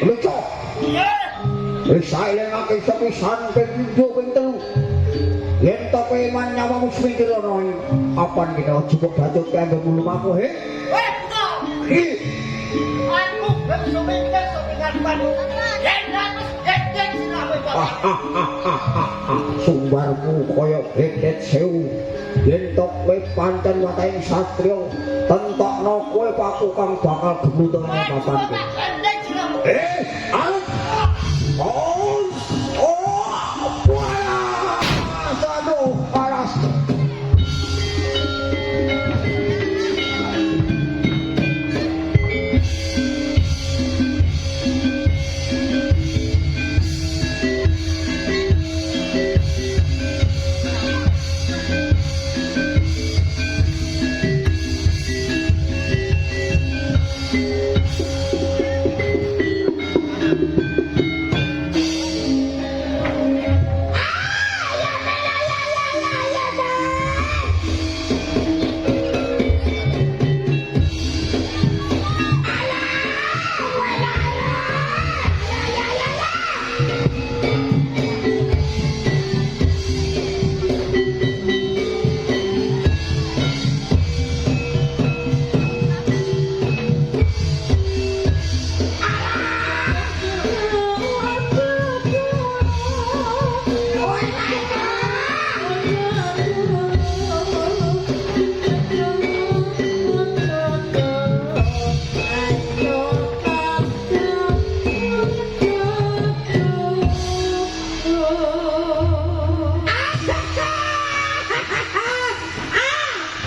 lucu. Saya lagi sepisan penjual pintu. Yen tope man nyawamu sepintir ono apan kita cukup datut ke ambil bulu aku he? Weh, betul! Aku bersumingkan sumingan padu. Yen ratus yen sinawe sumbarmu koyok hedet sewu. Yen tope pancen watain satrio tentokno kowe paku kang bakal gemutan papan kowe. Alut!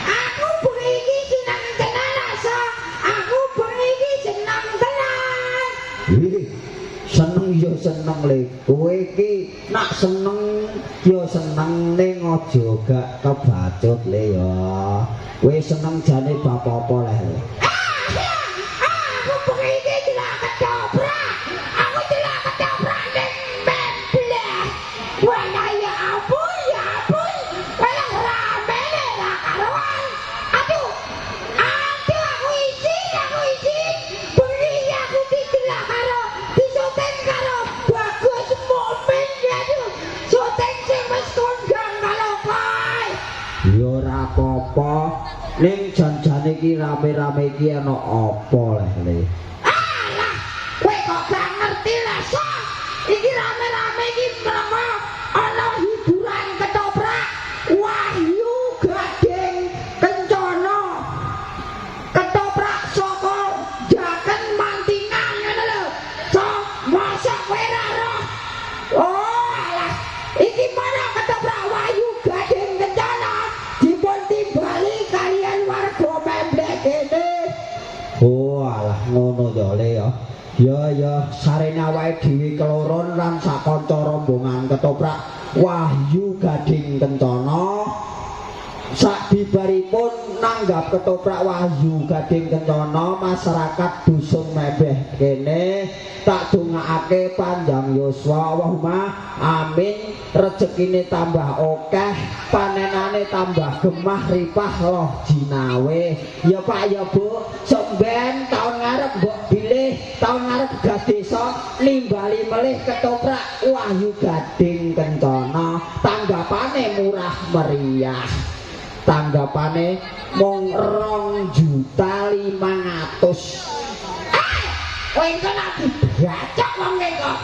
Aku bengi iki seneng tenan rasa. Aku bengi iki seneng tenan. Ih, seneng ya seneng le. Kowe iki nak seneng ya seneng ning aja gak kebacut le ya. Kowe seneng jane apa-apa le. Aku bengi iki dilak ketoprak. Aku dilak ketoprak ning mebel. Wah ya ampun, ya ampun. Kayak rame ra karuan. Aduh. Aduh aku izin. Bengi aku didelak karo disyuting karo Bagus Momen ya tuh. Syuting sing wis kondang karo kowe. Ya ora apa-apa. Ning janjane iki rame-rame iki ana apa le? Alah, kowe kok gak ngerti lah, Sa. Iki rame-rame iki mergo ana hiburan ketoprak Wahyu Gading Kencana. Ketoprak saka Jaken Mantingan ngono lho. So, mosok kowe ora roh. Oh, alah. Iki mana ketoprak Wahyu Gading Kencana dipun timbali kalian warga Memblek kene. Oh alah ngono ya le ya. Ya sarene awake dhewe keloron lan sak kanca rombongan ketoprak Wahyu Gading Kencana sabibaripun nanggap ketoprak Wahyu Gading Kencana masyarakat dusun Mebeh kene tak dongakake panjang yuswa Allahumma amin rezekine tambah akeh panenane tambah gemah ripah loh jinawe ya Pak ya Bu somben tahun ngarep mbok bilih tahun ngarep gas desa nimbali melih ketoprak Wahyu Gading Kencana tanggapane murah meriah tanggapane mung 2.500.000 Kowe engko lagi bacok wong kok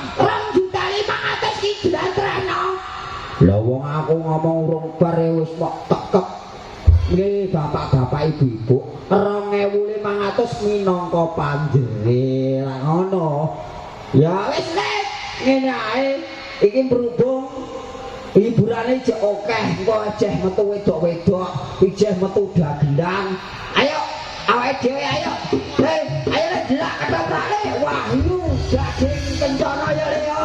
2.500.000 iki dlantrano. Lah wong aku ngomong urung bar wis mok tekek. Nggih bapak-bapak ibu-ibu 2.500 minangka panjere lah ngono. Ya wis nek ngene ae iki berhubung hiburane jek akeh engko ajeh metu wedok-wedok, ijeh metu dagelan. Ayo awake dhewe ayo. Hei, ayo delak ketoprake Wahyu Gading Kencana ya le ya.